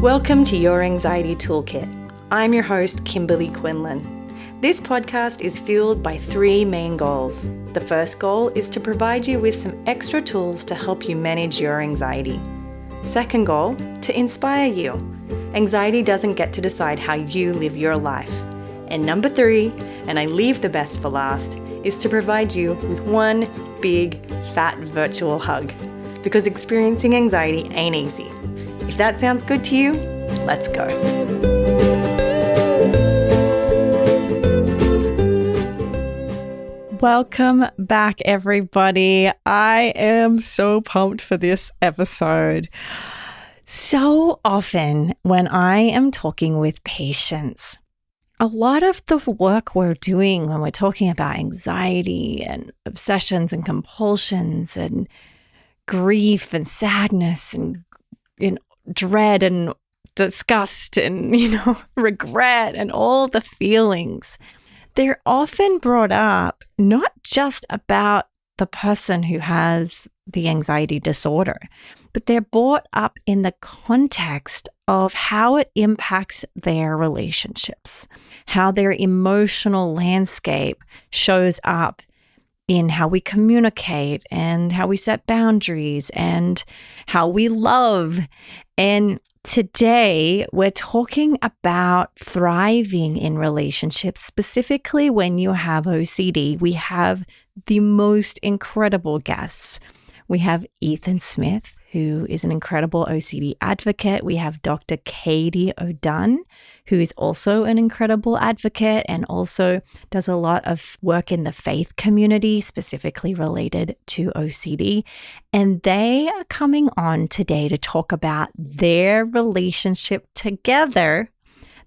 Welcome to Your Anxiety Toolkit. I'm your host, Kimberley Quinlan. This podcast is fueled by three main goals. The first goal is to provide you with some extra tools to help you manage your anxiety. Second goal, to inspire you. Anxiety doesn't get to decide how you live your life. And number three, and I leave the best for last, is to provide you with one big, fat virtual hug. Because experiencing anxiety ain't easy. If that sounds good to you, let's go. Welcome back, everybody. I am so pumped for this episode. So often when I am talking with patients, a lot of the work we're doing when we're talking about anxiety and obsessions and compulsions and grief and sadness and dread and disgust and, regret and all the feelings, they're often brought up not just about the person who has the anxiety disorder, but they're brought up in the context of how it impacts their relationships, how their emotional landscape shows up in how we communicate and how we set boundaries and how we love. And today we're talking about thriving in relationships, specifically when you have OCD. We have the most incredible guests. We have Ethan Smith, who is an incredible OCD advocate. We have Dr. Katie O'Dunne, who is also an incredible advocate and also does a lot of work in the faith community, specifically related to OCD. And they are coming on today to talk about their relationship together.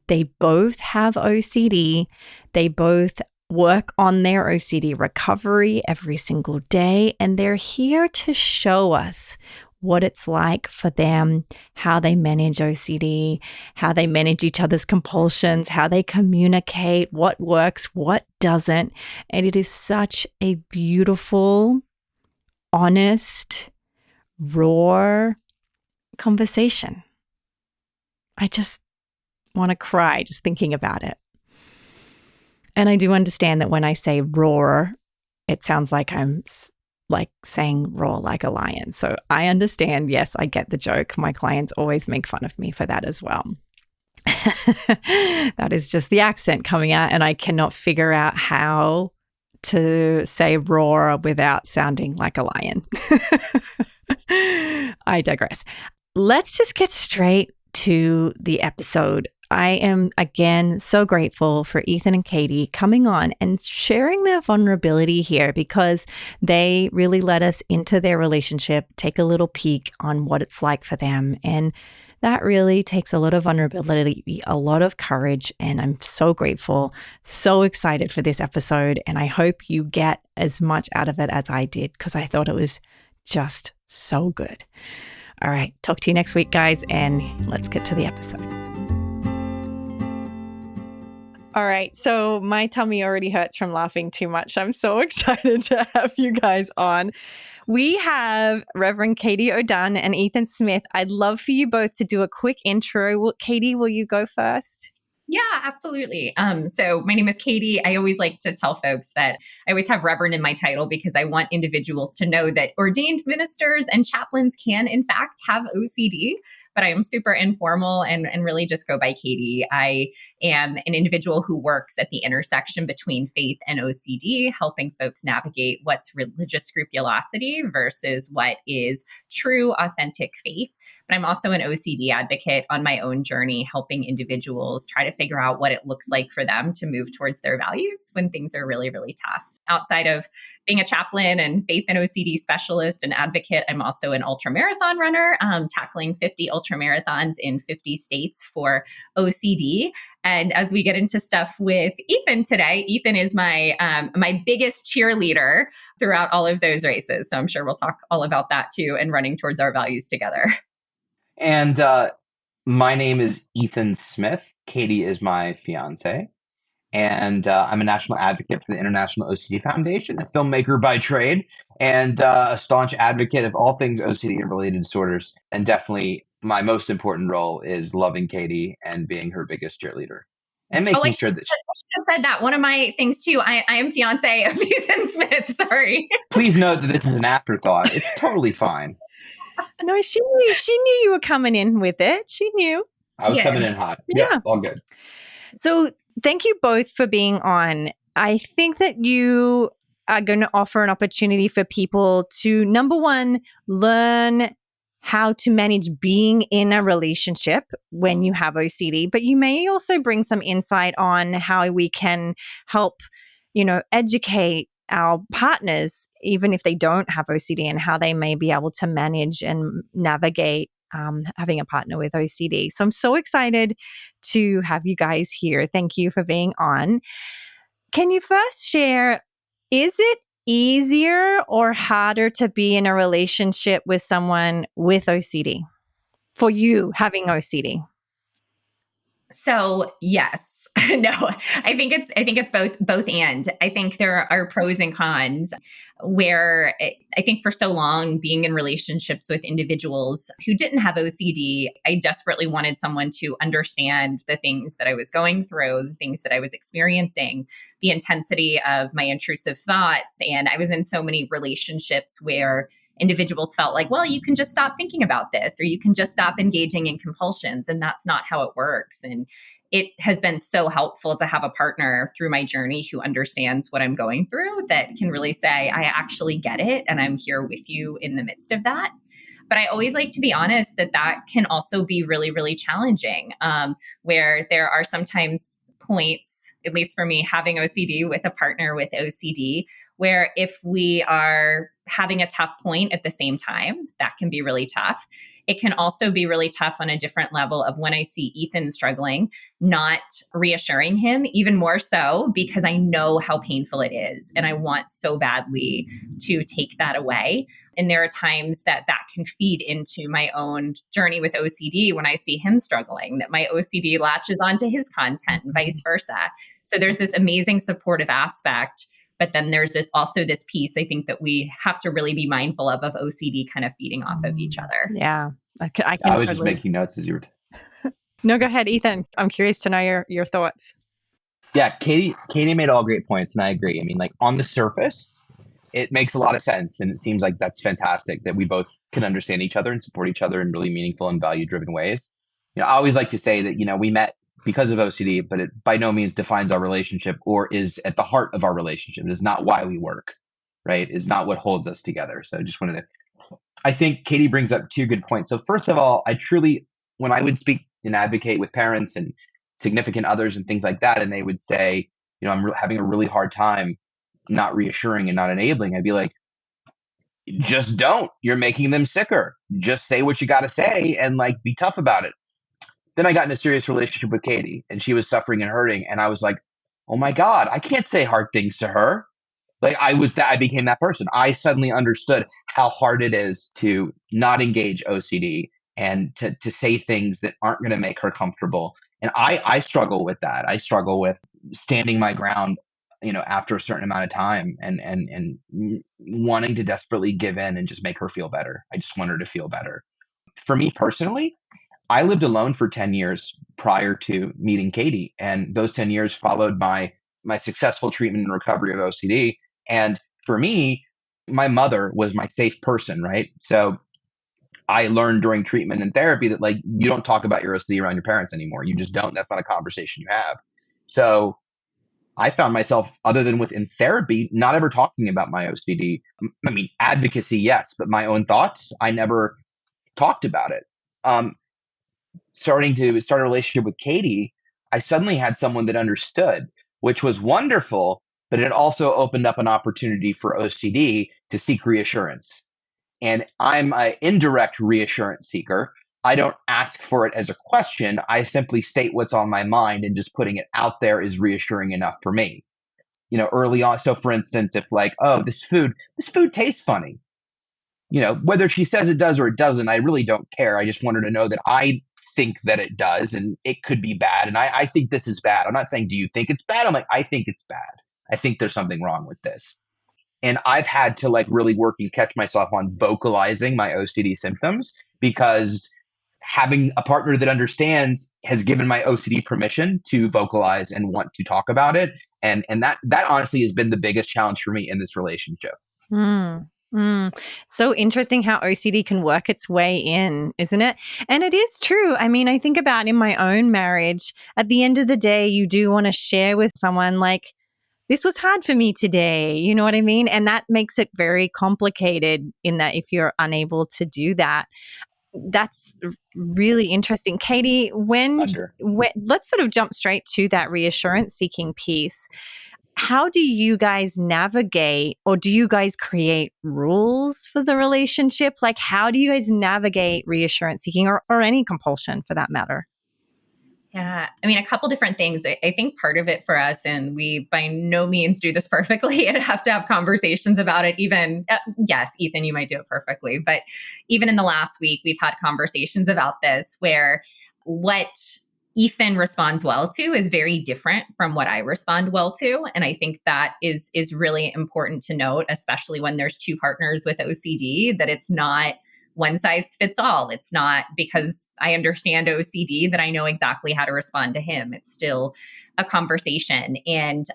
They both have OCD. They both work on their OCD recovery every single day, and they're here to show us what it's like for them, how they manage OCD, how they manage each other's compulsions, how they communicate, what works, what doesn't. And it is such a beautiful, honest, raw conversation. I just want to cry just thinking about it. And I do understand that when I say roar, it sounds like I'm like saying roar like a lion. So I understand. Yes, I get the joke. My clients always make fun of me for that as well. That is just the accent coming out, and I cannot figure out how to say roar without sounding like a lion. I digress. Let's just get straight to the episode. I am, again, so grateful for Ethan and Katie coming on and sharing their vulnerability here, because they really let us into their relationship, take a little peek on what it's like for them. And that really takes a lot of vulnerability, a lot of courage. And I'm so grateful, so excited for this episode. And I hope you get as much out of it as I did, because I thought it was just so good. All right. Talk to you next week, guys. And let's get to the episode. All right, so my tummy already hurts from laughing too much. I'm so excited to have you guys on. We have Reverend Katie O'Dunne and Ethan Smith. I'd love for you both to do a quick intro. Katie, will you go first? Yeah, absolutely. So my name is Katie. I always like to tell folks that I always have Reverend in my title because I want individuals to know that ordained ministers and chaplains can, in fact, have OCD. But I am super informal and really just go by Katie. I am an individual who works at the intersection between faith and OCD, helping folks navigate what's religious scrupulosity versus what is true, authentic faith. But I'm also an OCD advocate on my own journey, helping individuals try to figure out what it looks like for them to move towards their values when things are really, really tough. Outside of being a chaplain and faith and OCD specialist and advocate, I'm also an ultramarathon runner, tackling 50 ultramarathons in 50 states for OCD. And as we get into stuff with Ethan today, Ethan is my biggest cheerleader throughout all of those races. So I'm sure we'll talk all about that too, and running towards our values together. And my name is Ethan Smith. Katie is my fiance. And I'm a national advocate for the International OCD Foundation, a filmmaker by trade, and a staunch advocate of all things OCD and related disorders, and definitely my most important role is loving Katie and being her biggest cheerleader and Oh, making sure that I should have said that. One of my things too, I am fiance of Ethan Smith. Sorry. please note that this is an afterthought. It's totally fine. No, she knew you were coming in with it. She knew. I was Yeah. coming in hot. Yeah. Yeah, all good. So thank you both for being on. I think that you are going to offer an opportunity for people to, number one, learn how to manage being in a relationship when you have OCD, but you may also bring some insight on how we can help, educate our partners, even if they don't have OCD, and how they may be able to manage and navigate having a partner with OCD. So I'm so excited to have you guys here. Thank you for being on. Can you first share, is it easier or harder to be in a relationship with someone with OCD for you having OCD? So yes, no, I think it's both and. I think there are pros and cons where I think for so long being in relationships with individuals who didn't have OCD, I desperately wanted someone to understand the things that I was going through, the things that I was experiencing, the intensity of my intrusive thoughts. And I was in so many relationships where individuals felt like, well, you can just stop thinking about this, or you can just stop engaging in compulsions. And that's not how it works. And it has been so helpful to have a partner through my journey who understands what I'm going through, that can really say, I actually get it. And I'm here with you in the midst of that. But I always like to be honest that can also be really, really challenging, where there are sometimes points, at least for me, having OCD with a partner with OCD, where if we are having a tough point at the same time, that can be really tough. It can also be really tough on a different level of when I see Ethan struggling, not reassuring him even more so, because I know how painful it is. And I want so badly to take that away. And there are times that can feed into my own journey with OCD when I see him struggling, that my OCD latches onto his content and vice versa. So there's this amazing supportive aspect. But then there's also this piece, I think, that we have to really be mindful of OCD kind of feeding off of each other. Yeah. I was just making notes as you were. No, go ahead, Ethan. I'm curious to know your thoughts. Yeah, Katie made all great points, and I agree. I mean, like on the surface, it makes a lot of sense, and it seems like that's fantastic that we both can understand each other and support each other in really meaningful and value-driven ways. I always like to say that, we met because of OCD, but it by no means defines our relationship or is at the heart of our relationship. It is not why we work, right? It's not what holds us together. So I just wanted to, I think Katie brings up two good points. So first of all, when I would speak and advocate with parents and significant others and things like that, and they would say, I'm having a really hard time not reassuring and not enabling, I'd be like, just don't. You're making them sicker. Just say what you got to say and be tough about it. Then I got in a serious relationship with Katie, and she was suffering and hurting. And I was like, oh my God, I can't say hard things to her. I became that person. I suddenly understood how hard it is to not engage OCD and to say things that aren't going to make her comfortable. And I struggle with that. I struggle with standing my ground, after a certain amount of time and wanting to desperately give in and just make her feel better. I just want her to feel better. For me personally, I lived alone for 10 years prior to meeting Katie, and those 10 years followed my successful treatment and recovery of OCD. And for me, my mother was my safe person, right? So I learned during treatment and therapy that you don't talk about your OCD around your parents anymore. You just don't. That's not a conversation you have. So I found myself, other than within therapy, not ever talking about my OCD. I mean, advocacy, yes, but my own thoughts, I never talked about it. Starting to start a relationship with Katie, I suddenly had someone that understood, which was wonderful, but it also opened up an opportunity for OCD to seek reassurance. And I'm an indirect reassurance seeker. I don't ask for it as a question. I simply state what's on my mind, and just putting it out there is reassuring enough for me. Early on. So for instance, if oh, this food tastes funny, whether she says it does or it doesn't, I really don't care. I just want her to know that I think that it does, and it could be bad. And I think this is bad. I'm not saying, do you think it's bad? I'm like, I think it's bad. I think there's something wrong with this. And I've had to really work and catch myself on vocalizing my OCD symptoms, because having a partner that understands has given my OCD permission to vocalize and want to talk about it. And that honestly has been the biggest challenge for me in this relationship. Mm, mm. So interesting how OCD can work its way in, isn't it? And it is true. I mean, I think about in my own marriage, at the end of the day, you do want to share with someone like, this was hard for me today. You know what I mean? And that makes it very complicated in that if you're unable to do that. That's really interesting. Katie, let's sort of jump straight to that reassurance seeking piece. How do you guys navigate, or do you guys create rules for the relationship? Like, how do you guys navigate reassurance seeking or any compulsion for that matter? Yeah, I mean, a couple different things. I think part of it for us, and we by no means do this perfectly and have to have conversations about it. Even, yes, Ethan, you might do it perfectly. But even in the last week, we've had conversations about this where what Ethan responds well to is very different from what I respond well to. And I think that is really important to note, especially when there's two partners with OCD, that it's not one size fits all. It's not because I understand OCD that I know exactly how to respond to him. It's still a conversation. And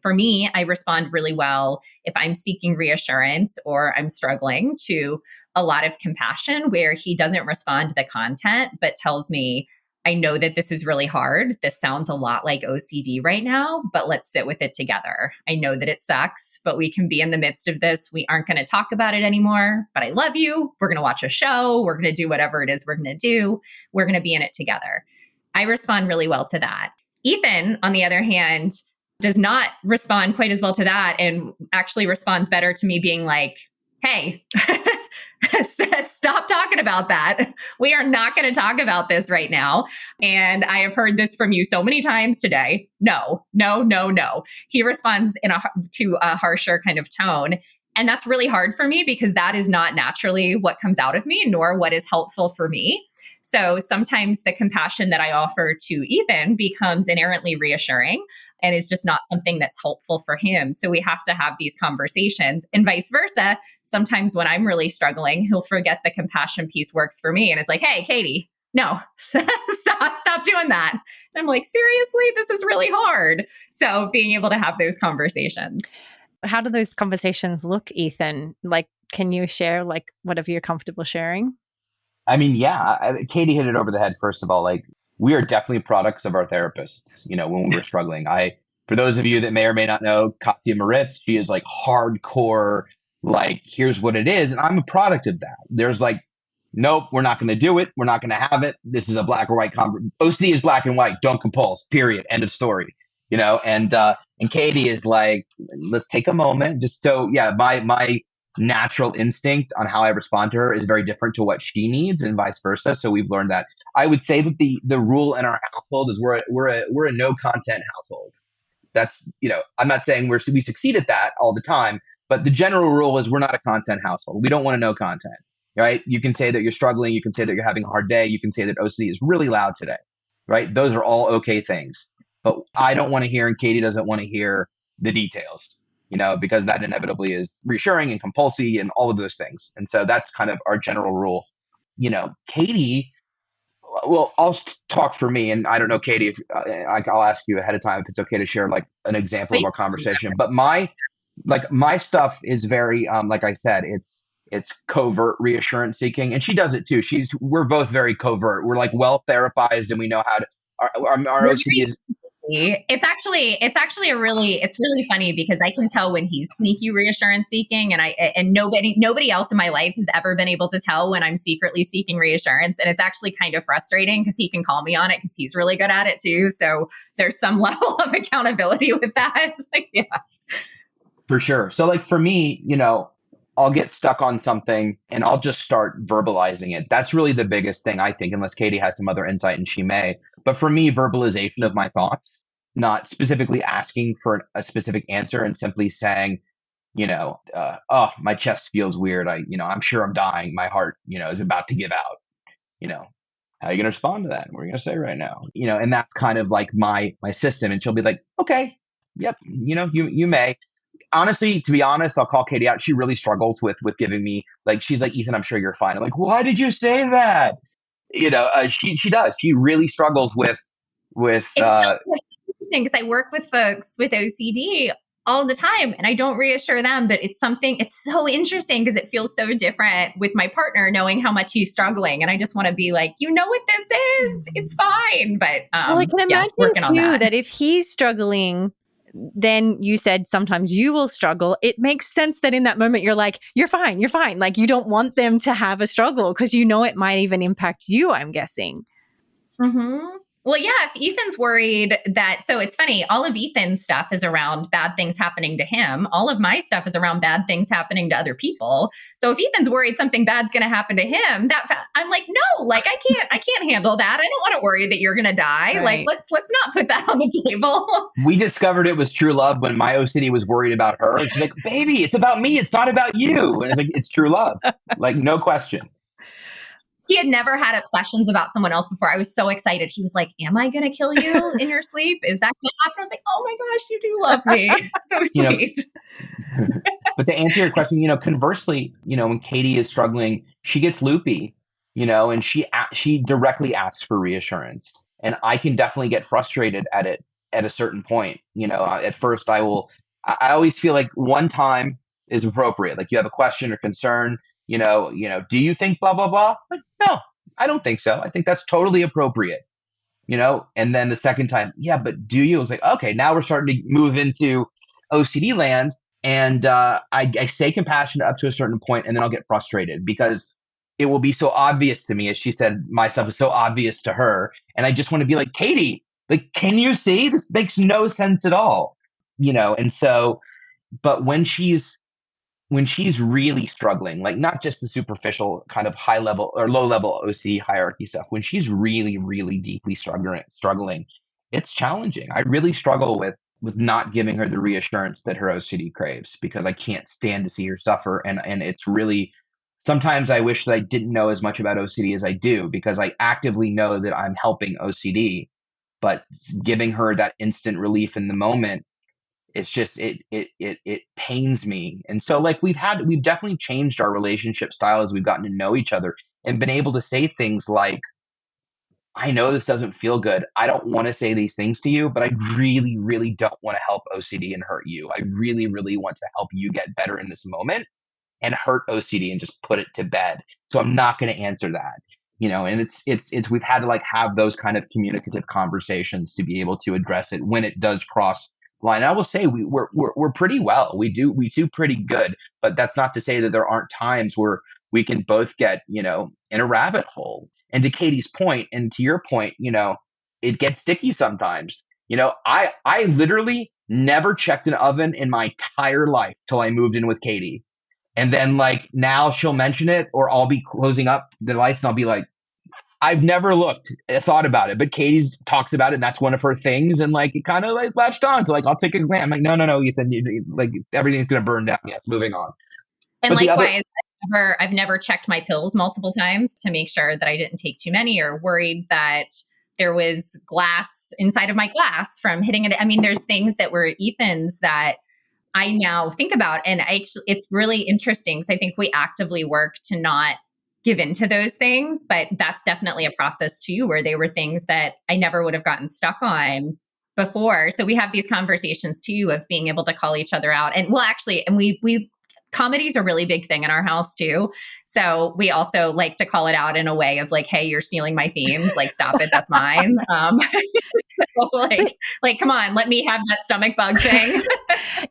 for me, I respond really well if I'm seeking reassurance or I'm struggling to a lot of compassion where he doesn't respond to the content, but tells me, I know that this is really hard. This sounds a lot like OCD right now, but let's sit with it together. I know that it sucks, but we can be in the midst of this. We aren't going to talk about it anymore, but I love you. We're going to watch a show. We're going to do whatever it is we're going to do. We're going to be in it together. I respond really well to that. Ethan, on the other hand, does not respond quite as well to that and actually responds better to me being like, hey, stop talking about that. We are not going to talk about this right now. And I have heard this from you so many times today. No. He responds to a harsher kind of tone. And that's really hard for me because that is not naturally what comes out of me, nor what is helpful for me. So sometimes the compassion that I offer to Ethan becomes inherently reassuring and is just not something that's helpful for him. So we have to have these conversations and vice versa. Sometimes when I'm really struggling, he'll forget the compassion piece works for me. And it's like, hey, Katie, no, stop doing that. And I'm like, seriously, this is really hard. So being able to have those conversations. How do those conversations look, Ethan? Like, can you share like whatever you're comfortable sharing? I mean, yeah, Katie hit it over the head. First of all, like we are definitely products of our therapists, when we were struggling. For those of you that may or may not know, Katya Moritz, she is like hardcore, like, here's what it is. And I'm a product of that. There's like, nope, we're not going to do it. We're not going to have it. This is a black or white OCD is black and white. Don't compulse, period. End of story. And Katie is like, let's take a moment. Just so, yeah, my natural instinct on how I respond to her is very different to what she needs and vice versa. So we've learned that. I would say that the rule in our household is we're a no content household. That's, I'm not saying we succeed at that all the time, but the general rule is we're not a content household. We don't want to know content, right? You can say that you're struggling. You can say that you're having a hard day. You can say that OCD is really loud today, right? Those are all okay things. But I don't want to hear, and Katie doesn't want to hear the details, because that inevitably is reassuring and compulsive and all of those things. And so that's kind of our general rule. Katie, well, I'll talk for me, and I don't know, Katie, if I'll ask you ahead of time if it's okay to share like an example of our conversation. But my stuff is very, like I said, it's covert reassurance seeking, and she does it too. We're both very covert. We're like well therapized, and we know how to. Our OCD is. It's really funny because I can tell when he's sneaky reassurance seeking, and nobody else in my life has ever been able to tell when I'm secretly seeking reassurance. And it's actually kind of frustrating because he can call me on it because he's really good at it too. So there's some level of accountability with that. Yeah. For sure. So like for me, I'll get stuck on something and I'll just start verbalizing it. That's really the biggest thing, I think, unless Katie has some other insight, and she may. But for me, verbalization of my thoughts, not specifically asking for a specific answer and simply saying, oh, my chest feels weird. I'm sure I'm dying. My heart, is about to give out. How are you going to respond to that? What are you going to say right now? And that's kind of like my system. And she'll be like, okay, yep, you may. Honestly, to be honest, I'll call Katie out. She really struggles with giving me, like, she's like, Ethan, I'm sure you're fine. I'm like, why did you say that? She does. She really struggles with It's interesting because I work with folks with OCD all the time and I don't reassure them, but it's so interesting because it feels so different with my partner knowing how much he's struggling. And I just want to be like, you know what this is? It's fine. But well, I can imagine working on too that if he's struggling, then you said sometimes you will struggle. It makes sense that in that moment you're like, you're fine. Like you don't want them to have a struggle because you know it might even impact you, I'm guessing. Mm-hmm. Well, yeah, if Ethan's worried so it's funny, all of Ethan's stuff is around bad things happening to him. All of my stuff is around bad things happening to other people. So if Ethan's worried something bad's going to happen to him, I'm like, no, like I can't handle that. I don't want to worry that you're going to die. Right. Like, let's not put that on the table. We discovered it was true love when my OCD was worried about her. She's like, baby, it's about me. It's not about you. And it's like, it's true love. Like, no question. He had never had obsessions about someone else before. I was so excited. He was like, am I going to kill you in your sleep? Is that going to happen? I was like, oh my gosh, you do love me. So sweet. But to answer your question, conversely, when Katie is struggling, she gets loopy, and she directly asks for reassurance. And I can definitely get frustrated at it at a certain point. At first I always feel like one time is appropriate. Like you have a question or concern, do you think blah, blah, blah? Like, no, I don't think so. I think that's totally appropriate, and then the second time, yeah, but do you? It's like, okay, now we're starting to move into OCD land. And I stay compassionate up to a certain point, and then I'll get frustrated because it will be so obvious to me. As she said, my stuff is so obvious to her. And I just want to be like, Katie, like, can you see? This makes no sense at all, And so, but when she's really struggling, like not just the superficial kind of high level or low level OCD hierarchy stuff, when she's really, really deeply struggling, it's challenging. I really struggle with not giving her the reassurance that her OCD craves because I can't stand to see her suffer. And it's really, sometimes I wish that I didn't know as much about OCD as I do because I actively know that I'm helping OCD, but giving her that instant relief in the moment, it's just, it pains me. And so like we've definitely changed our relationship style as we've gotten to know each other and been able to say things like, I know this doesn't feel good. I don't want to say these things to you, but I really, really don't want to help OCD and hurt you. I really, really want to help you get better in this moment and hurt OCD and just put it to bed. So I'm not going to answer that, and it's we've had to like have those kind of communicative conversations to be able to address it when it does cross the line. I will say we're pretty well. We do pretty good, but that's not to say that there aren't times where we can both get, in a rabbit hole. And to Katie's point, and to your point, it gets sticky sometimes. I literally never checked an oven in my entire life till I moved in with Katie. And then like now she'll mention it or I'll be closing up the lights and I'll be like, I've never thought about it, but Katie talks about it and that's one of her things. And like, it kind of like latched on to like, I'll take a glance. I'm like, no, Ethan, like everything's going to burn down. Yes. Moving on. And likewise, I've never checked my pills multiple times to make sure that I didn't take too many or worried that there was glass inside of my glass from hitting it. I mean, there's things that were Ethan's that I now think about. And it's really interesting because I think we actively work to not give into those things. But that's definitely a process too, where they were things that I never would have gotten stuck on before. So we have these conversations too of being able to call each other out. And we comedy's a really big thing in our house too. So we also like to call it out in a way of like, hey, you're stealing my themes. Like, stop it. That's mine. So like, come on, let me have that stomach bug thing.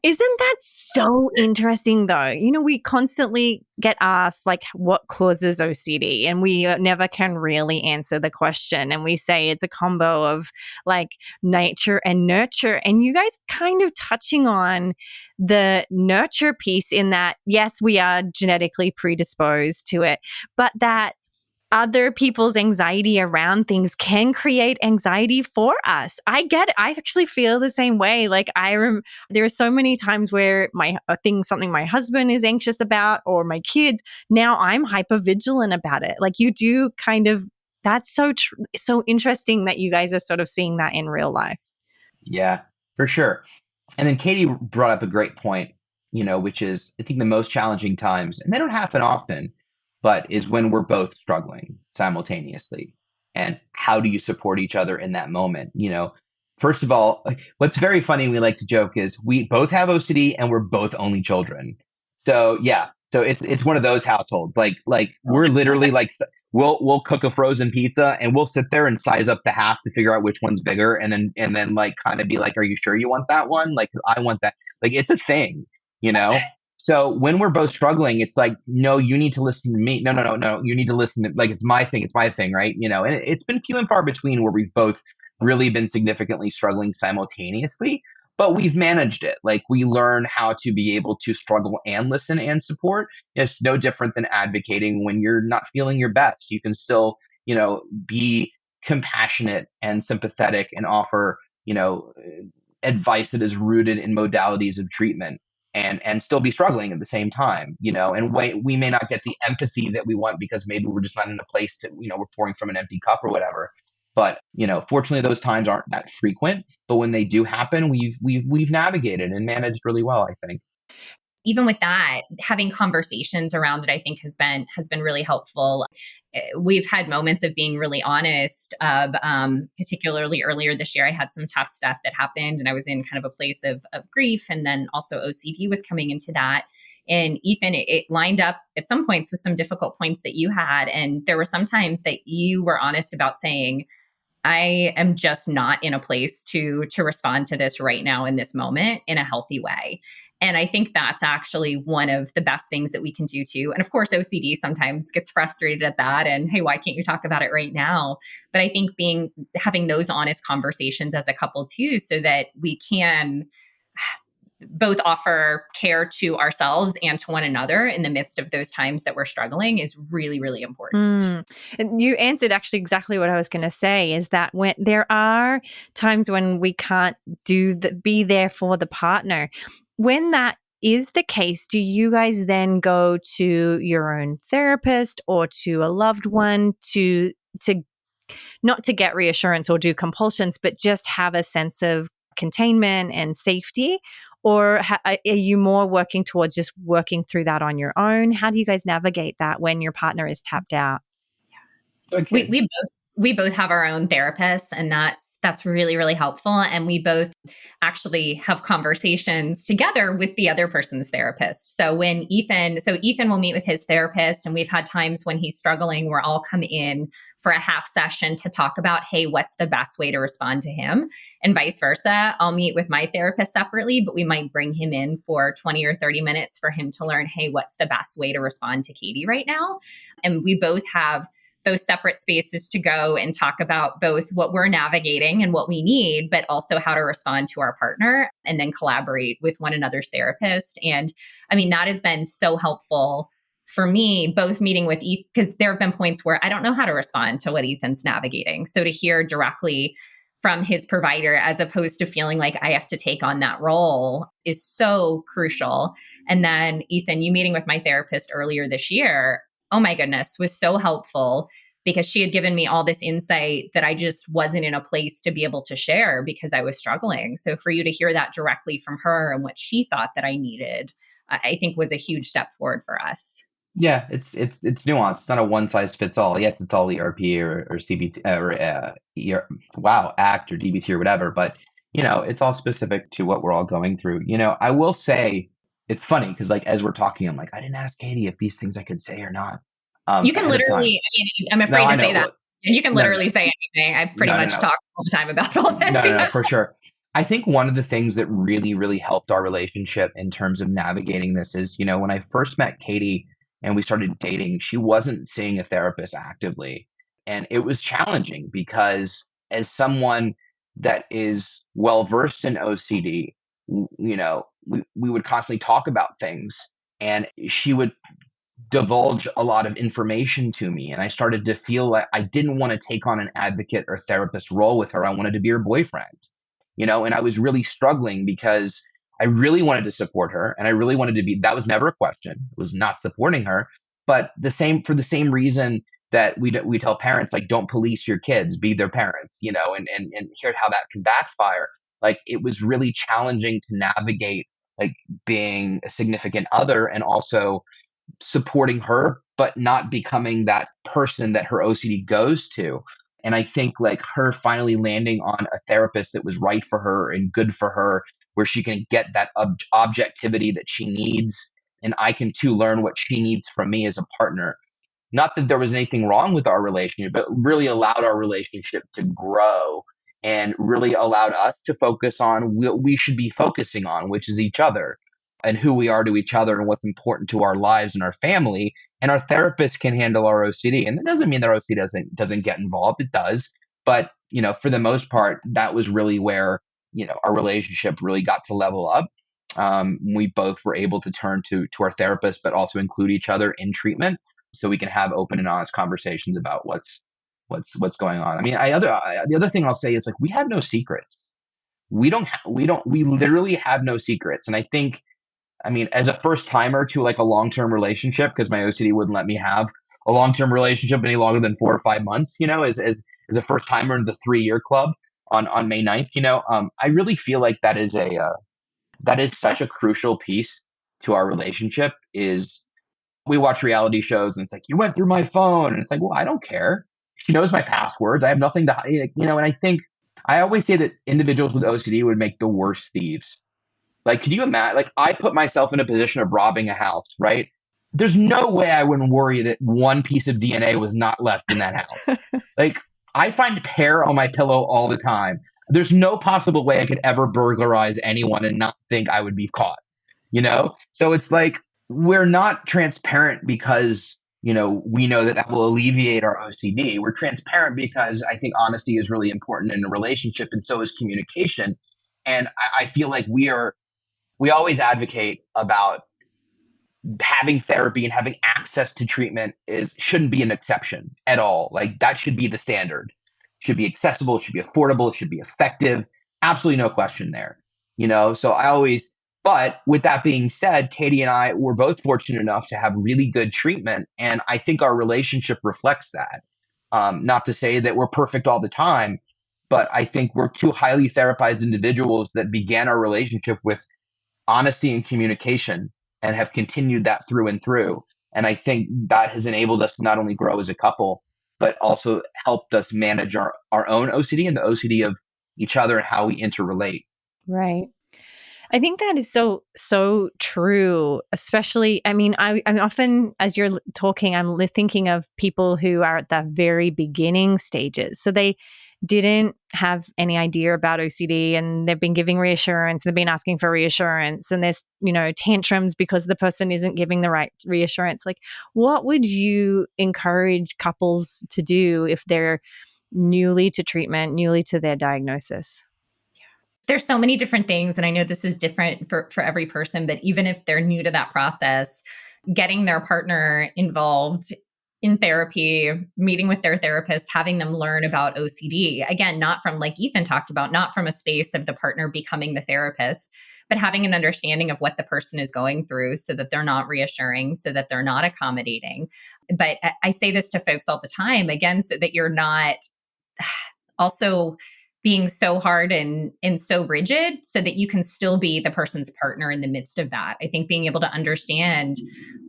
Isn't that so interesting though? We constantly get asked like what causes OCD and we never can really answer the question. And we say it's a combo of like nature and nurture. And you guys kind of touching on the nurture piece in that, yes, we are genetically predisposed to it, but that other people's anxiety around things can create anxiety for us. I get it. I actually feel the same way. Like there are so many times where something my husband is anxious about or my kids, now I'm hypervigilant about it. Like you do kind of, that's so interesting that you guys are sort of seeing that in real life. Yeah, for sure. And then Katie brought up a great point, which is I think the most challenging times, and they don't happen often, but is when we're both struggling simultaneously. And how do you support each other in that moment? First of all, what's very funny, we like to joke, is we both have OCD and we're both only children. So yeah, so it's one of those households. Like we're literally like we'll cook a frozen pizza and we'll sit there and size up the half to figure out which one's bigger, and then like kind of be like, are you sure you want that one? Like I want that. Like it's a thing, you know. So when we're both struggling, it's like, no, you need to listen to me. No, you need to listen to, like, it's my thing, right? And it's been few and far between where we've both really been significantly struggling simultaneously, but we've managed it. Like we learn how to be able to struggle and listen and support. It's no different than advocating when you're not feeling your best. You can still, be compassionate and sympathetic and offer, advice that is rooted in modalities of treatment and still be struggling at the same time, and we may not get the empathy that we want because maybe we're just not in a place to, we're pouring from an empty cup or whatever. But, fortunately those times aren't that frequent, but when they do happen, we've navigated and managed really well, I think. Even with that, having conversations around it, I think has been really helpful. We've had moments of being really honest. Particularly earlier this year, I had some tough stuff that happened, and I was in kind of a place of grief, and then also OCD was coming into that. And Ethan, it lined up at some points with some difficult points that you had, and there were some times that you were honest about saying, I am just not in a place to respond to this right now in this moment in a healthy way. And I think that's actually one of the best things that we can do too. And of course, OCD sometimes gets frustrated at that. And hey, why can't you talk about it right now? But I think having those honest conversations as a couple too, so that we can both offer care to ourselves and to one another in the midst of those times that we're struggling is really, really important. And you answered actually exactly what I was going to say, is that when there are times when we can't be there for the partner, when that is the case, do you guys then go to your own therapist or to a loved one to not to get reassurance or do compulsions, but just have a sense of containment and safety? Or are you more working towards just working through that on your own? How do you guys navigate that when your partner is tapped out? Okay. We both have our own therapists, and that's really, really helpful. And we both actually have conversations together with the other person's therapist. So Ethan will meet with his therapist, and we've had times when he's struggling where I'll come in for a half session to talk about, hey, what's the best way to respond to him? And vice versa. I'll meet with my therapist separately, but we might bring him in for 20 or 30 minutes for him to learn, hey, what's the best way to respond to Katie right now? And we both have those separate spaces to go and talk about both what we're navigating and what we need, but also how to respond to our partner and then collaborate with one another's therapist. And I mean, that has been so helpful for me, both meeting with Ethan, because there have been points where I don't know how to respond to what Ethan's navigating. So to hear directly from his provider, as opposed to feeling like I have to take on that role, is so crucial. And then Ethan, you meeting with my therapist earlier this year, oh my goodness, was so helpful, because she had given me all this insight that I just wasn't in a place to be able to share because I was struggling. So for you to hear that directly from her and what she thought that I needed, I think was a huge step forward for us. Yeah, it's nuanced. It's not a one size fits all. Yes, it's all ERP or CBT or ACT or DBT or whatever, but it's all specific to what we're all going through. I will say, it's funny because like as we're talking, I'm like, I didn't ask Katie if these things I could say or not. You can literally, I'm afraid to say that. You can literally say anything. I pretty much talk all the time about all this. No, for sure. I think one of the things that really, really helped our relationship in terms of navigating this is, when I first met Katie and we started dating, she wasn't seeing a therapist actively. And it was challenging because as someone that is well-versed in OCD, we would constantly talk about things, and she would divulge a lot of information to me. And I started to feel like I didn't want to take on an advocate or therapist role with her. I wanted to be her boyfriend, and I was really struggling because I really wanted to support her. And I really wanted to that was never a question. It was not supporting her, but for the same reason that we tell parents, like, don't police your kids, be their parents, and hear how that can backfire. Like, it was really challenging to navigate, like, being a significant other and also supporting her, but not becoming that person that her OCD goes to. And I think like her finally landing on a therapist that was right for her and good for her, where she can get that objectivity that she needs. And I can too learn what she needs from me as a partner. Not that there was anything wrong with our relationship, but really allowed our relationship to grow and really allowed us to focus on what we should be focusing on, which is each other and who we are to each other and what's important to our lives and our family. And our therapist can handle our OCD. And that doesn't mean that our OCD doesn't get involved. It does. But, for the most part, that was really where, our relationship really got to level up. We both were able to turn to our therapist, but also include each other in treatment so we can have open and honest conversations about what's going on. I mean, the other thing I'll say is like, we have no secrets. We literally have no secrets. And I think, as a first timer to like a long-term relationship, because my OCD wouldn't let me have a long-term relationship any longer than 4 or 5 months, as a first timer in the 3-year club on May 9th, I really feel like that is such a crucial piece to our relationship. Is we watch reality shows and it's like, you went through my phone, and it's like, well, I don't care. She knows my passwords. I have nothing to hide, and I think I always say that individuals with OCD would make the worst thieves. Like, can you imagine, like, I put myself in a position of robbing a house, right? There's no way I wouldn't worry that one piece of DNA was not left in that house. Like, I find hair on my pillow all the time. There's no possible way I could ever burglarize anyone and not think I would be caught, So it's like, we're not transparent because, we know that will alleviate our OCD. We're transparent because I think honesty is really important in a relationship, and so is communication. And I feel like we always advocate about having therapy and having access to treatment shouldn't be an exception at all. Like, that should be the standard. It should be accessible. It should be affordable. It should be effective. Absolutely no question there. But with that being said, Katie and I were both fortunate enough to have really good treatment. And I think our relationship reflects that. Not to say that we're perfect all the time, but I think we're two highly therapized individuals that began our relationship with honesty and communication and have continued that through and through. And I think that has enabled us to not only grow as a couple, but also helped us manage our own OCD and the OCD of each other and how we interrelate. Right. I think that is so true, especially, I'm often, as you're talking, I'm thinking of people who are at the very beginning stages. So they didn't have any idea about OCD, and they've been giving reassurance, they've been asking for reassurance, and there's, tantrums because the person isn't giving the right reassurance. Like, what would you encourage couples to do if they're newly to treatment, newly to their diagnosis? There's so many different things, and I know this is different for every person, but even if they're new to that process, getting their partner involved in therapy, meeting with their therapist, having them learn about OCD, again, not from, like Ethan talked about, not from a space of the partner becoming the therapist, but having an understanding of what the person is going through so that they're not reassuring, so that they're not accommodating. But I say this to folks all the time, again, so that you're not also being so hard and so rigid, so that you can still be the person's partner in the midst of that. I think being able to understand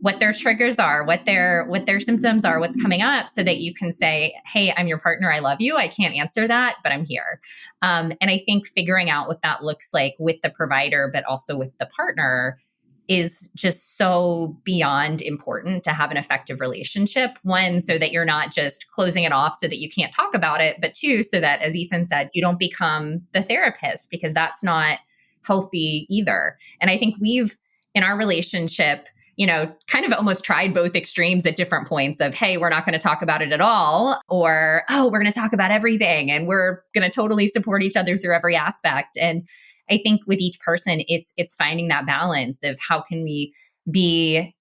what their triggers are, what their symptoms are, what's coming up, so that you can say, hey, I'm your partner. I love you. I can't answer that, but I'm here. And I think figuring out what that looks like with the provider, but also with the partner, is just so beyond important to have an effective relationship. One, so that you're not just closing it off so that you can't talk about it, but two, so that, as Ethan said, you don't become the therapist, because that's not healthy either. And I think we've, in our relationship, kind of almost tried both extremes at different points of, hey, we're not going to talk about it at all, or, oh, we're going to talk about everything and we're going to totally support each other through every aspect. And I think with each person, it's finding that balance of how can we be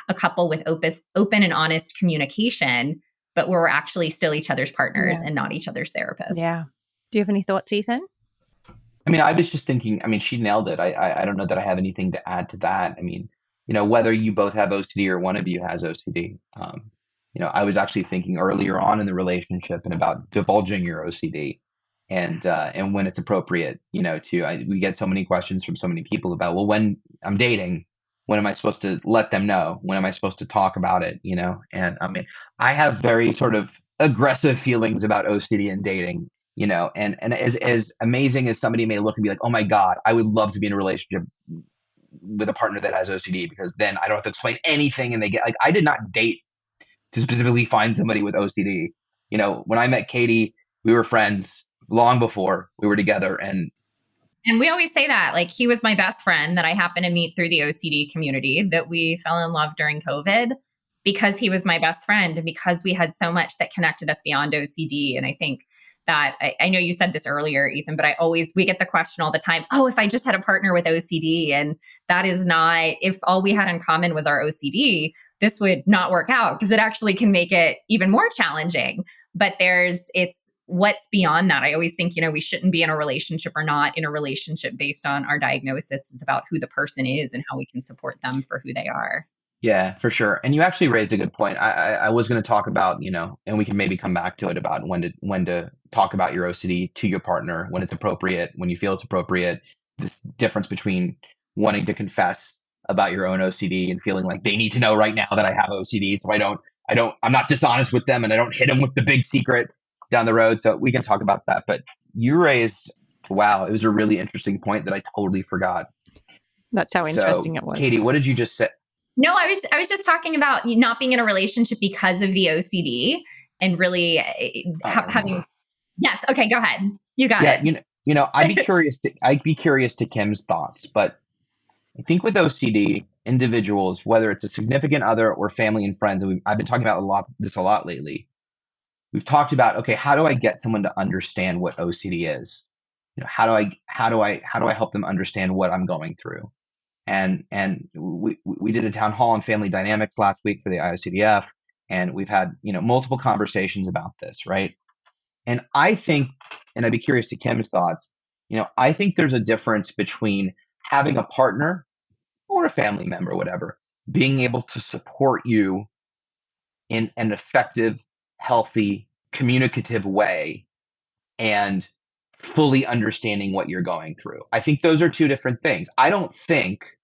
a couple with open and honest communication, but where we're actually still each other's partners and not each other's therapists. Yeah. Do you have any thoughts, Ethan? I was just thinking, she nailed it. I don't know that I have anything to add to that. Whether you both have OCD or one of you has OCD, I was actually thinking earlier on in the relationship and about divulging your OCD. And when it's appropriate, we get so many questions from so many people about, well, when I'm dating, When am I supposed to let them know? When am I supposed to talk about it? You know, and I mean, I have very sort of aggressive feelings about OCD and dating. You know, and as amazing as somebody may look and be like, oh my God, I would love to be in a relationship with a partner that has OCD, because then I don't have to explain anything, and they get like, I did not date to specifically find somebody with OCD. You know, when I met Katie, we were friends long before we were together, And we always say that, like, he was my best friend that I happened to meet through the OCD community, that we fell in love during COVID because he was my best friend and because we had so much that connected us beyond OCD. And I think that I know you said this earlier, Ethan, but we get the question all the time, oh, if I just had a partner with OCD. And that is not, if all we had in common was our OCD, this would not work out, because it actually can make it even more challenging. But it's what's beyond that. I always think, we shouldn't be in a relationship or not in a relationship based on our diagnosis. It's about who the person is and how we can support them for who they are. yeah, for sure. And you actually raised a good point. I was going to talk about, and we can maybe come back to it, about when to talk about your OCD to your partner, when it's appropriate, when you feel it's appropriate. This difference between wanting to confess about your own OCD and feeling like they need to know right now that I have OCD, so I'm not dishonest with them and I don't hit them with the big secret down the road. So we can talk about that. But you raised, wow, it was a really interesting point that I totally forgot. That's how interesting it was. Katie, what did you just say? No, I was just talking about not being in a relationship because of the OCD and really having. Yes. Okay. Go ahead. You got it. I'd be curious to Kim's thoughts, but I think with OCD individuals, whether it's a significant other or family and friends, and I've been talking about a lot lately. We've talked about, okay, how do I get someone to understand what OCD is? How do I help them understand what I'm going through? And we did a town hall on family dynamics last week for the IOCDF, and we've had multiple conversations about this, right? And I think, and I'd be curious to Kim's thoughts. I think there's a difference between having a partner or a family member, whatever, being able to support you in an effective, healthy, communicative way, and fully understanding what you're going through. I think those are two different things. I don't think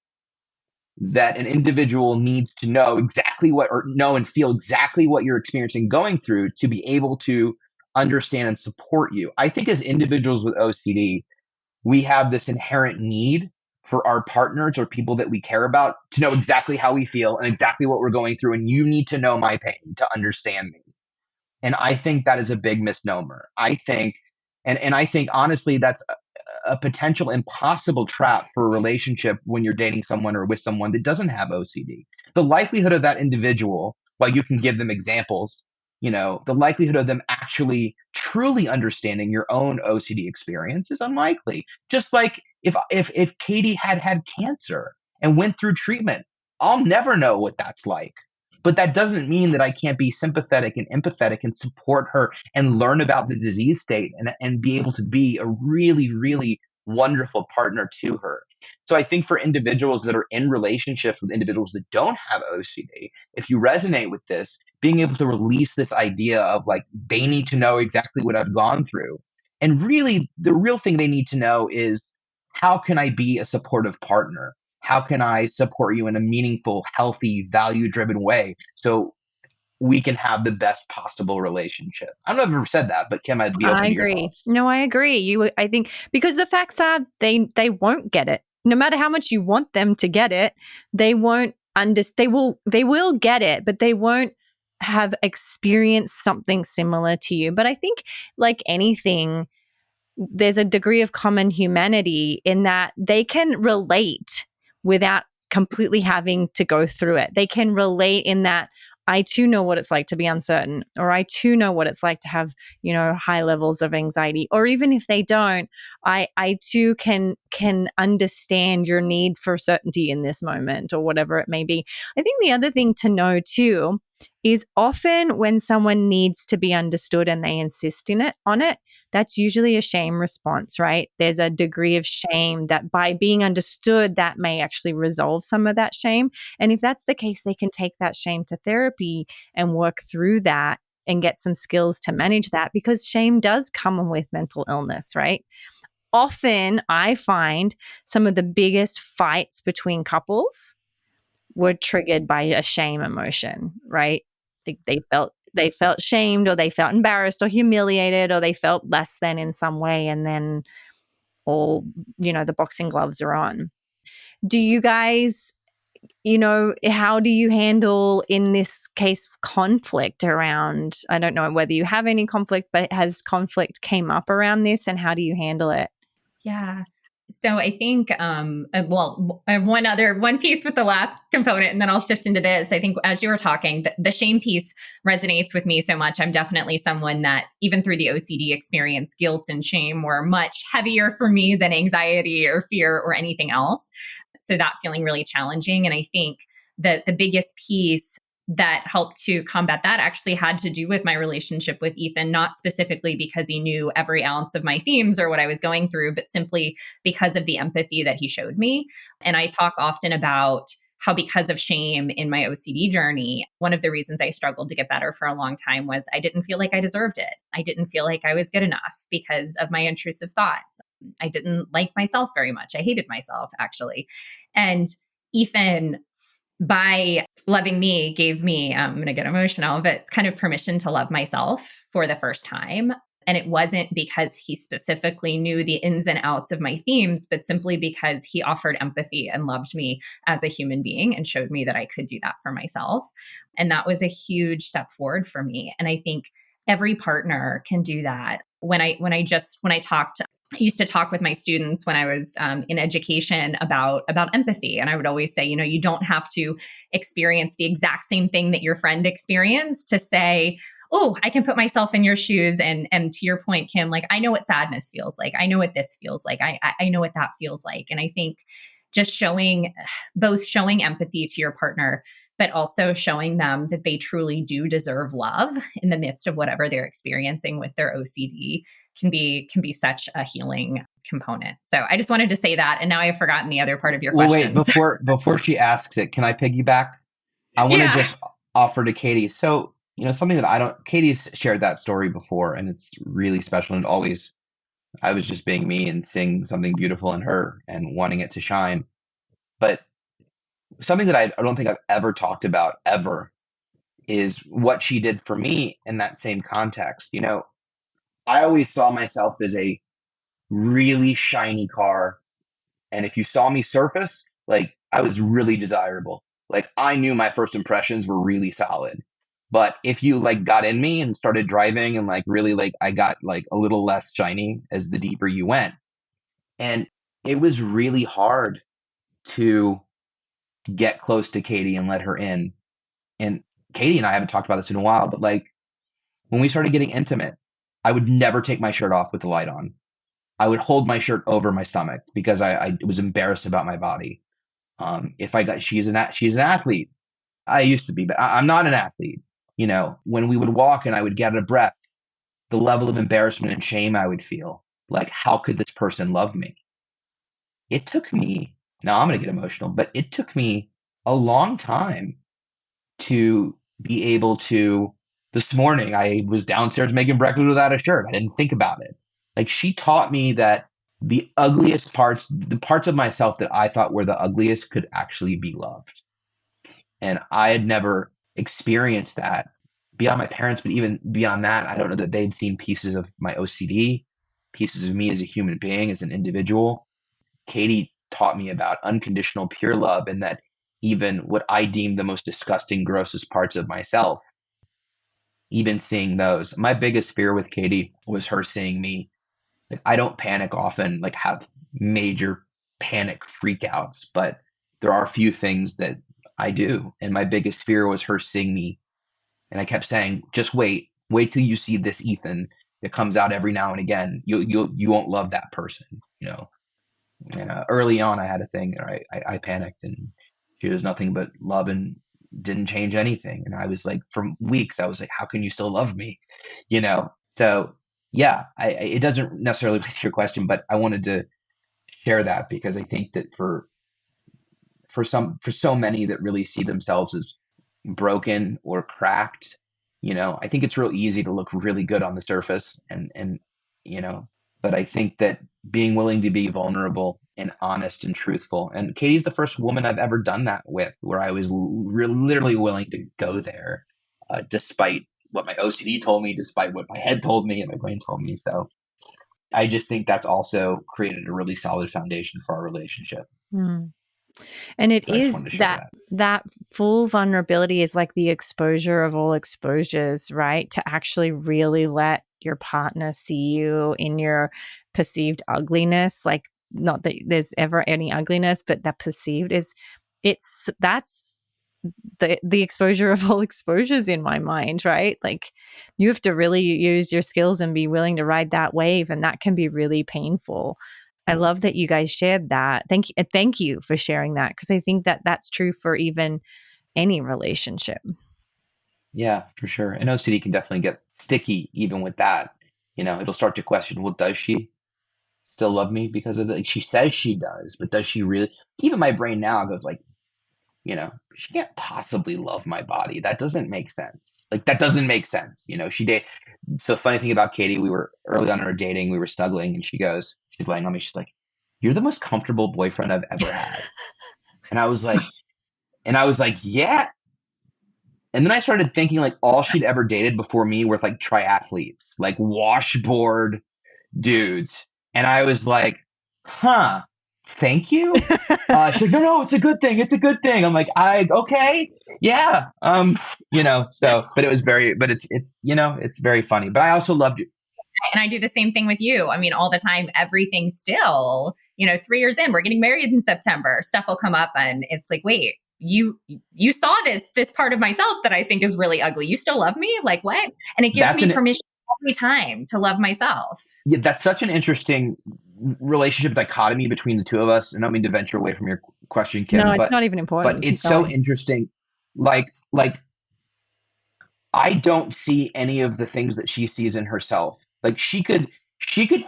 that an individual needs to know and feel exactly what you're experiencing going through to be able to understand and support you. I think as individuals with OCD, we have this inherent need for our partners or people that we care about to know exactly how we feel and exactly what we're going through. And you need to know my pain to understand me. And I think that is a big misnomer. I think honestly, that's a potential impossible trap for a relationship when you're dating someone or with someone that doesn't have OCD. The likelihood of that individual, while you can give them examples, the likelihood of them actually truly understanding your own OCD experience is unlikely. Just like if Katie had cancer and went through treatment, I'll never know what that's like. But that doesn't mean that I can't be sympathetic and empathetic and support her and learn about the disease state and be able to be a really, really wonderful partner to her. So I think for individuals that are in relationships with individuals that don't have OCD, if you resonate with this, being able to release this idea of like, they need to know exactly what I've gone through. And really, the real thing they need to know is, how can I be a supportive partner? How can I support you in a meaningful, healthy, value-driven way so we can have the best possible relationship? I don't know if I've ever said that, but Kim, I'd be open to your thoughts. No, I agree. I think because the facts are they won't get it. No matter how much you want them to get it, they won't understand. They will get it, but they won't have experienced something similar to you. But I think, like anything, there's a degree of common humanity in that they can relate without completely having to go through it. They can relate in that I too know what it's like to be uncertain, or I too know what it's like to have, high levels of anxiety. Or even if they don't, I too can understand your need for certainty in this moment, or whatever it may be. I think the other thing to know too is often when someone needs to be understood and they insist on it, that's usually a shame response, right? There's a degree of shame that by being understood, that may actually resolve some of that shame. And if that's the case, they can take that shame to therapy and work through that and get some skills to manage that, because shame does come with mental illness, right? Often I find some of the biggest fights between couples were triggered by a shame emotion, right? They felt shamed, or they felt embarrassed or humiliated, or they felt less than in some way, and then all, the boxing gloves are on. Do you guys, how do you handle in this case conflict around, I don't know whether you have any conflict, but has conflict came up around this, and how do you handle it? Yeah. So I think, I have one piece with the last component, and then I'll shift into this. I think as you were talking, the shame piece resonates with me so much. I'm definitely someone that, even through the OCD experience, guilt and shame were much heavier for me than anxiety or fear or anything else. So that feeling really challenging. And I think that the biggest piece that helped to combat that actually had to do with my relationship with Ethan, not specifically because he knew every ounce of my themes or what I was going through, but simply because of the empathy that he showed me. And I talk often about how, because of shame in my OCD journey, one of the reasons I struggled to get better for a long time was I didn't feel like I deserved it. I didn't feel like I was good enough because of my intrusive thoughts. I didn't like myself very much. I hated myself, actually. And Ethan, by loving me, gave me, I'm going to get emotional, but kind of permission to love myself for the first time. And it wasn't because he specifically knew the ins and outs of my themes, but simply because he offered empathy and loved me as a human being and showed me that I could do that for myself. And that was a huge step forward for me. And I think every partner can do that. When I used to talk with my students when I was in education about empathy. And I would always say, you don't have to experience the exact same thing that your friend experienced to say, oh, I can put myself in your shoes. And to your point, Kim, like, I know what sadness feels like. I know what this feels like. I know what that feels like. And I think just showing empathy to your partner, but also showing them that they truly do deserve love in the midst of whatever they're experiencing with their OCD can be such a healing component. So I just wanted to say that. And now I've forgotten the other part of your question. Wait, before she asks it, can I piggyback? I want to just offer to Katie. So, something that Katie's shared that story before, and it's really special. And always, I was just being me and seeing something beautiful in her and wanting it to shine. But something that I don't think I've ever talked about ever is what she did for me in that same context. I always saw myself as a really shiny car. And if you saw me surface, like, I was really desirable. Like, I knew my first impressions were really solid. But if you got in me and started driving and really I got a little less shiny as the deeper you went. And it was really hard to get close to Katie and let her in. And Katie and I haven't talked about this in a while, but when we started getting intimate, I would never take my shirt off with the light on. I would hold my shirt over my stomach because I was embarrassed about my body. She's an athlete. I used to be, but I'm not an athlete. When we would walk and I would get out of breath, the level of embarrassment and shame I would feel, how could this person love me? It took me, now I'm going to get emotional, but it took me a long time to be able to. This morning, I was downstairs making breakfast without a shirt. I didn't think about it. She taught me that the ugliest parts, the parts of myself that I thought were the ugliest, could actually be loved. And I had never experienced that beyond my parents, but even beyond that, I don't know that they'd seen pieces of my OCD, pieces of me as a human being, as an individual. Katie taught me about unconditional pure love, and that even what I deemed the most disgusting, grossest parts of myself, even seeing those. My biggest fear with Katie was her seeing me. I don't panic often, have major panic freakouts, but there are a few things that I do. And my biggest fear was her seeing me. And I kept saying, just wait till you see this Ethan that comes out every now and again. You won't love that person, And early on, I had a thing where I panicked, and she was nothing but love and didn't change anything. And I was for weeks, I was how can you still love me? So yeah, it doesn't necessarily relate to your question, but I wanted to share that because I think that for so many that really see themselves as broken or cracked, I think it's real easy to look really good on the surface and but I think that being willing to be vulnerable and honest and truthful. And Katie's the first woman I've ever done that with, where I was literally willing to go there, despite what my OCD told me, despite what my head told me and my brain told me. So I just think that's also created a really solid foundation for our relationship. Mm. And it So I just is wanted to share that full vulnerability is like the exposure of all exposures, right? To actually really let your partner see you in your perceived ugliness, like not that there's ever any ugliness, but that perceived that's the exposure of all exposures in my mind, right? Like you have to really use your skills and be willing to ride that wave, and that can be really painful. I love that you guys shared that. Thank you for sharing that, because I think that that's true for even any relationship. Yeah, for sure. And OCD can definitely get sticky even with that. It'll start to question, well, does she still love me because of it? Like, she says she does, but does she really? Even my brain now goes like, she can't possibly love my body. That doesn't make sense. Like, that doesn't make sense. So funny thing about Katie, we were early on in our dating, we were snuggling, and she's laying on me. She's like, "You're the most comfortable boyfriend I've ever had." And I was like, yeah. And then I started thinking like all she'd ever dated before me were like triathletes, like washboard dudes. And I was like, huh, thank you. She's like, no, it's a good thing. It's a good thing. I'm like, okay. Yeah. But it's very funny, but I also loved it. And I do the same thing with you. I mean, all the time, everything still, 3 years in, we're getting married in September, stuff will come up and it's like, wait, you saw this part of myself that I think is really ugly. You still love me? Like what? And it gives me permission every time to love myself. Yeah, that's such an interesting relationship dichotomy between the two of us. And I don't mean to venture away from your question, Kim. No, it's not even important. But it's so interesting. Like I don't see any of the things that she sees in herself. Like she could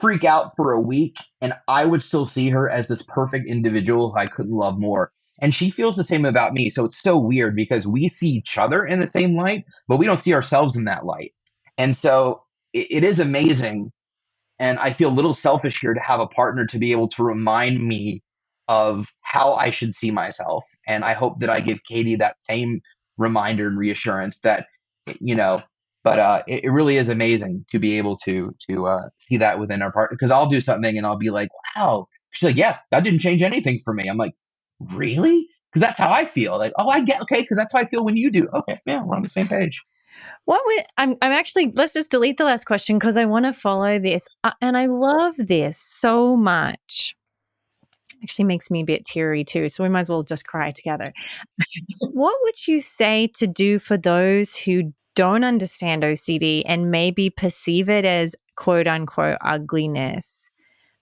freak out for a week and I would still see her as this perfect individual who I couldn't love more. And she feels the same about me. So it's so weird because we see each other in the same light, but we don't see ourselves in that light. And so it is amazing. And I feel a little selfish here to have a partner to be able to remind me of how I should see myself. And I hope that I give Katie that same reminder and reassurance that, but it really is amazing to be able to see that within our partner. Because I'll do something and I'll be like, wow. She's like, yeah, that didn't change anything for me. I'm like, really? Because that's how I feel. Like, oh, I get, okay, because that's how I feel when you do. Okay, yeah, we're on the same page. I'm actually, let's just delete the last question because I want to follow this. And I love this so much. Actually makes me a bit teary too. So we might as well just cry together. What would you say to do for those who don't understand OCD and maybe perceive it as quote unquote ugliness?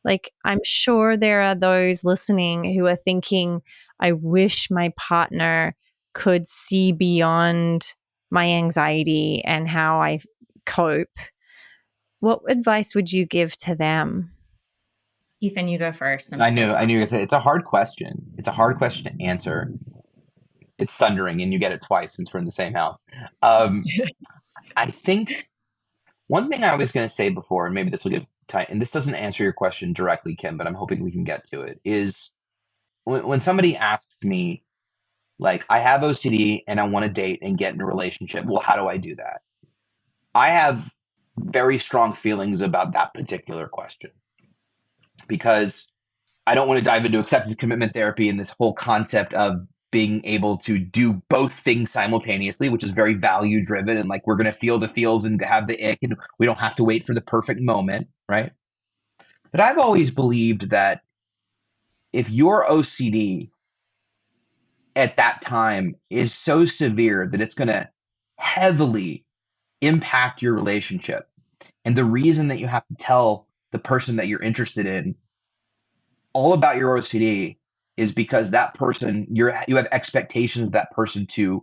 Like, I'm sure there are those listening who are thinking, I wish my partner could see beyond my anxiety and how I cope. What advice would you give to them? Ethan, you go first. I knew you were going to say it's a hard question. It's a hard question to answer. It's thundering, and you get it twice since we're in the same house. I think one thing I was going to say before, and maybe this will give time, and this doesn't answer your question directly, Kim, but I'm hoping we can get to it, is when somebody asks me, like, I have OCD and I want to date and get in a relationship, well, how do I do that? I have very strong feelings about that particular question because I don't want to dive into acceptance commitment therapy and this whole concept of being able to do both things simultaneously, which is very value driven. And like, we're going to feel the feels and have the ick and we don't have to wait for the perfect moment. Right. But I've always believed that if your OCD at that time is so severe that it's going to heavily impact your relationship. And the reason that you have to tell the person that you're interested in all about your OCD is because that person, you have expectations of that person to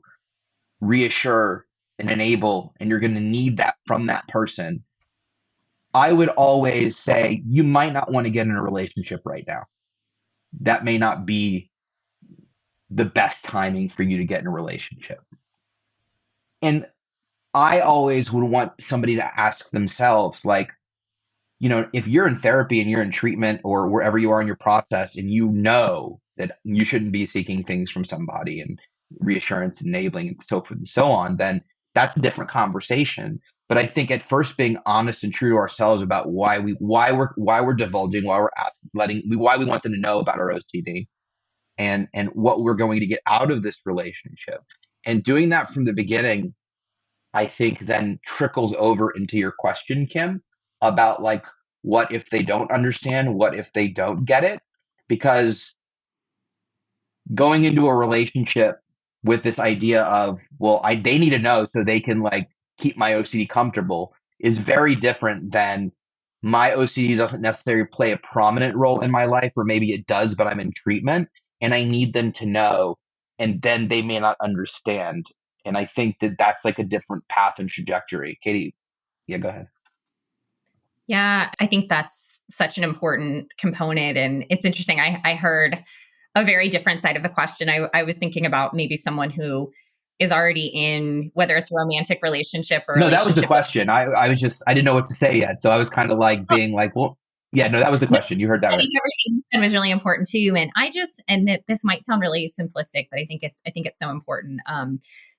reassure and enable, and you're going to need that from that person. I would always say you might not want to get in a relationship right now. That may not be the best timing for you to get in a relationship. And I always would want somebody to ask themselves, like, if you're in therapy and you're in treatment or wherever you are in your process, and you know that you shouldn't be seeking things from somebody and reassurance, enabling, and so forth and so on, then that's a different conversation. But I think at first being honest and true to ourselves about why we're divulging, why we're why we want them to know about our OCD, and what we're going to get out of this relationship, and doing that from the beginning, I think then trickles over into your question, Kim, about like, what if they don't understand? What if they don't get it? Because going into a relationship with this idea of, well, they need to know so they can like keep my OCD comfortable is very different than my OCD doesn't necessarily play a prominent role in my life, or maybe it does, but I'm in treatment and I need them to know, and then they may not understand. And I think that that's like a different path and trajectory. Katie, yeah, go ahead. Yeah, I think that's such an important component. And it's interesting. I heard a very different side of the question. I was thinking about maybe someone who is already in, whether it's a romantic relationship or No, that was the relationship. question. I was just, I didn't know what to say yet. So I was kind of like being like, well, yeah, no, that was the question. You heard that I right. think everything you said was really important too. And this might sound really simplistic, but I think it's so important.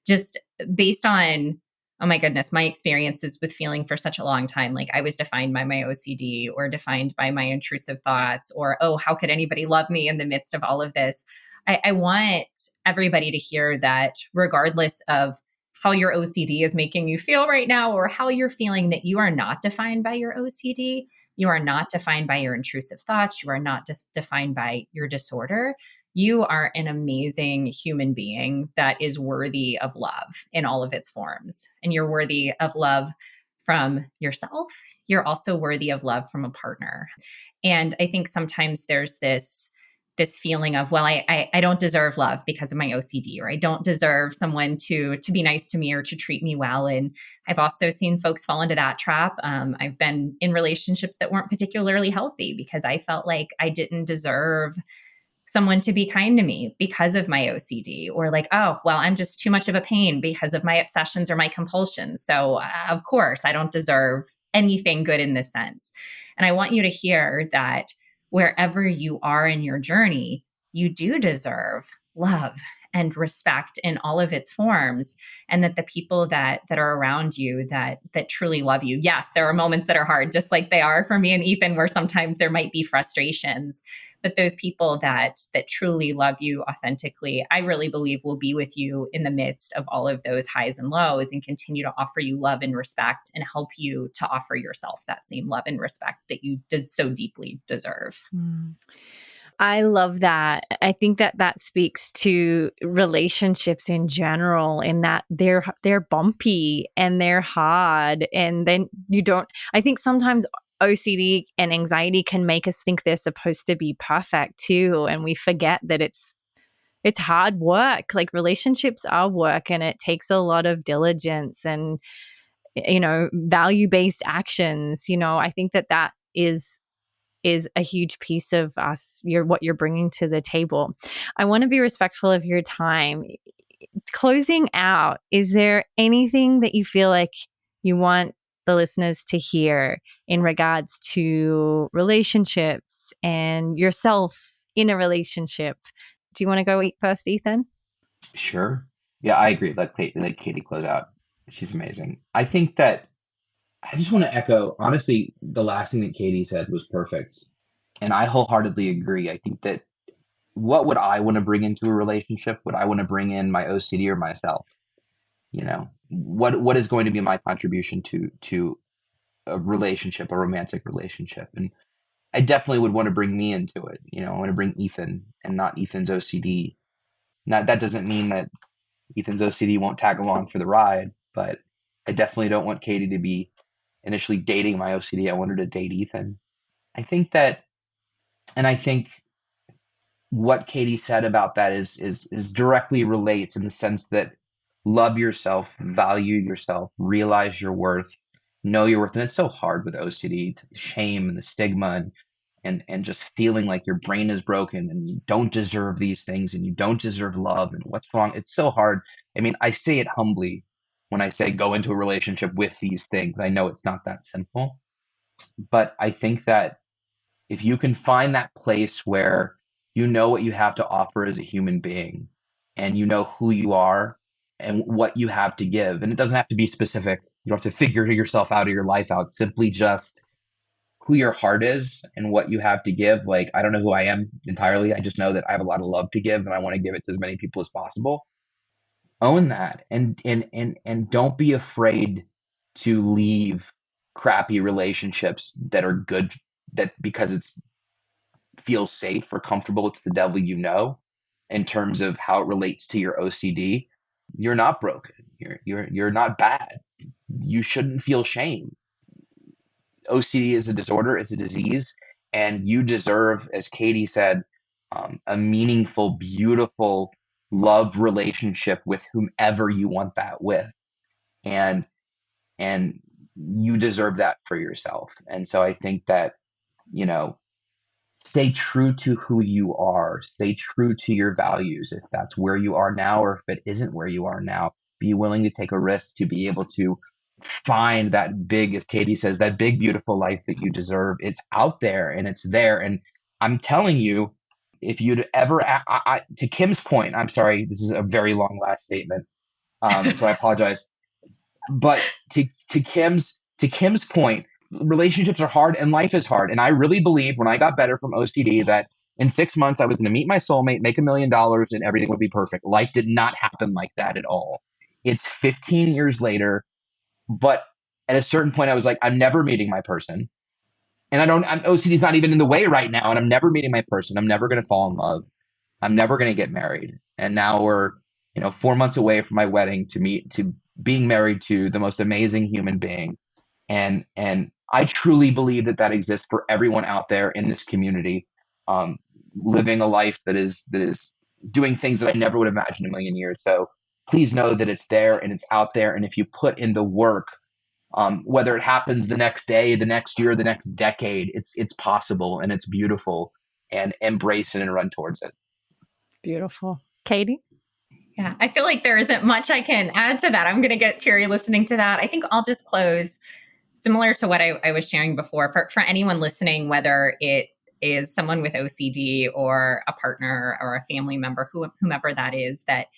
Just based on, oh my goodness, my experiences with feeling for such a long time. Like I was defined by my OCD or defined by my intrusive thoughts, or, oh, how could anybody love me in the midst of all of this? I want everybody to hear that regardless of how your OCD is making you feel right now, or how you're feeling, that you are not defined by your OCD. You are not defined by your intrusive thoughts. You are not just defined by your disorder. You are an amazing human being that is worthy of love in all of its forms. And you're worthy of love from yourself. You're also worthy of love from a partner. And I think sometimes there's this feeling of, well, I don't deserve love because of my OCD, or I don't deserve someone to be nice to me or to treat me well. And I've also seen folks fall into that trap. I've been in relationships that weren't particularly healthy because I felt like I didn't deserve someone to be kind to me because of my OCD, or like, oh, well, I'm just too much of a pain because of my obsessions or my compulsions. So of course I don't deserve anything good in this sense. And I want you to hear that wherever you are in your journey, you do deserve love and respect in all of its forms, and that the people that are around you that truly love you. Yes, there are moments that are hard, just like they are for me and Ethan, where sometimes there might be frustrations, but those people that truly love you authentically, I really believe will be with you in the midst of all of those highs and lows, and continue to offer you love and respect, and help you to offer yourself that same love and respect that you so deeply deserve. I love that. I think that speaks to relationships in general, in that they're bumpy and they're hard, and then I think sometimes OCD and anxiety can make us think they're supposed to be perfect too, and we forget that it's hard work. Like relationships are work, and it takes a lot of diligence and value-based actions. I think that is a huge piece of us, what you're bringing to the table. I want to be respectful of your time. Closing out, is there anything that you feel like you want the listeners to hear in regards to relationships and yourself in a relationship? Do you want to go first, Ethan? Sure. Yeah, I agree. Let Katie close out. She's amazing. I think that I just want to echo, honestly, the last thing that Katie said was perfect. And I wholeheartedly agree. I think that what would I want to bring into a relationship? Would I want to bring in my OCD or myself? What is going to be my contribution to a relationship, a romantic relationship? And I definitely would want to bring me into it. I want to bring Ethan and not Ethan's OCD. Now, that doesn't mean that Ethan's OCD won't tag along for the ride, but I definitely don't want Katie to be initially dating my OCD. I want her to date Ethan. I think what Katie said about that is directly relates, in the sense that love yourself, value yourself, realize your worth, know your worth. And it's so hard with OCD, to the shame and the stigma, and just feeling like your brain is broken and you don't deserve these things and you don't deserve love and what's wrong. It's so hard. I mean, I say it humbly when I say go into a relationship with these things. I know it's not that simple, But I think that if you can find that place where you know what you have to offer as a human being and you know who you are and what you have to give, and it doesn't have to be specific. You don't have to figure yourself out or your life out, simply just who your heart is and what you have to give. Like, I don't know who I am entirely. I just know that I have a lot of love to give and I want to give it to as many people as possible. Own that and don't be afraid to leave crappy relationships that are good, that because it's feels safe or comfortable. It's the devil, in terms of how it relates to your OCD. You're not broken. You're not bad. You shouldn't feel shame. OCD is a disorder. It's a disease, and you deserve, as Katie said, a meaningful, beautiful love relationship with whomever you want that with, and you deserve that for yourself. And so I think that, stay true to who you are, stay true to your values. If that's where you are now, or if it isn't where you are now, be willing to take a risk to be able to find that big, as Katie says, that big, beautiful life that you deserve. It's out there and it's there. And I'm telling you, if you'd ever, to Kim's point, I'm sorry, this is a very long last statement. So I apologize. But to Kim's point, relationships are hard and life is hard. And I really believed when I got better from OCD that in 6 months I was going to meet my soulmate, make $1 million, and everything would be perfect. Life did not happen like that at all. It's 15 years later, but at a certain point I was like, I'm never meeting my person. And OCD is not even in the way right now. And I'm never meeting my person. I'm never going to fall in love. I'm never going to get married. And now we're, 4 months away from my wedding to being married to the most amazing human being. And I truly believe that exists for everyone out there in this community, living a life that is doing things that I never would have imagined in a million years. So please know that it's there and it's out there. And if you put in the work, whether it happens the next day, the next year, the next decade, it's possible and it's beautiful, and embrace it and run towards it. Beautiful. Katie? Yeah, I feel like there isn't much I can add to that. I'm going to get teary listening to that. I think I'll just close similar to what I was sharing before. For anyone listening, whether it is someone with OCD or a partner or a family member, whomever that is, that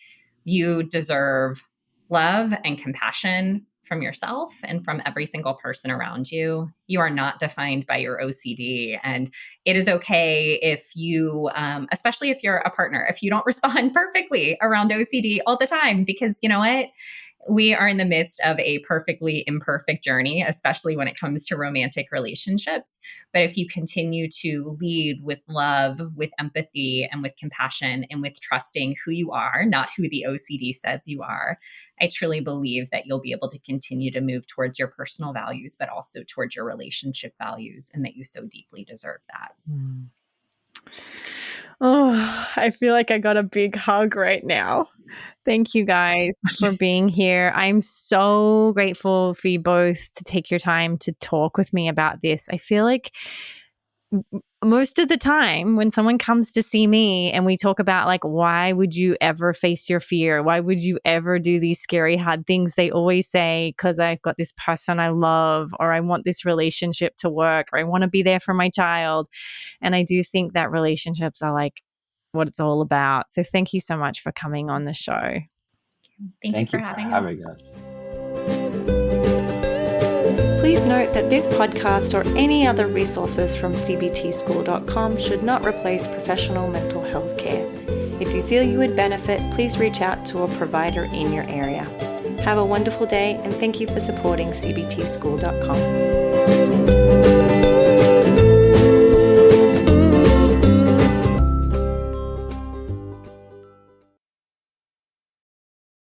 you deserve love and compassion from yourself and from every single person around you. You are not defined by your OCD. And it is okay if you, especially if you're a partner, if you don't respond perfectly around OCD all the time, because you know what? We are in the midst of a perfectly imperfect journey, especially when it comes to romantic relationships. But if you continue to lead with love, with empathy, and with compassion, and with trusting who you are, not who the OCD says you are, I truly believe that you'll be able to continue to move towards your personal values, but also towards your relationship values, and that you so deeply deserve that. Oh, I feel like I got a big hug right now. Thank you guys for being here. I'm so grateful for you both to take your time to talk with me about this. I feel like most of the time when someone comes to see me and we talk about like, why would you ever face your fear? Why would you ever do these scary, hard things? They always say, because I've got this person I love, or I want this relationship to work, or I want to be there for my child. And I do think that relationships are like what it's all about. So thank you so much for coming on the show. Thank you for having us. Please note that this podcast or any other resources from cbtschool.com should not replace professional mental health care. If you feel you would benefit, please reach out to a provider in your area. Have a wonderful day, and thank you for supporting cbtschool.com.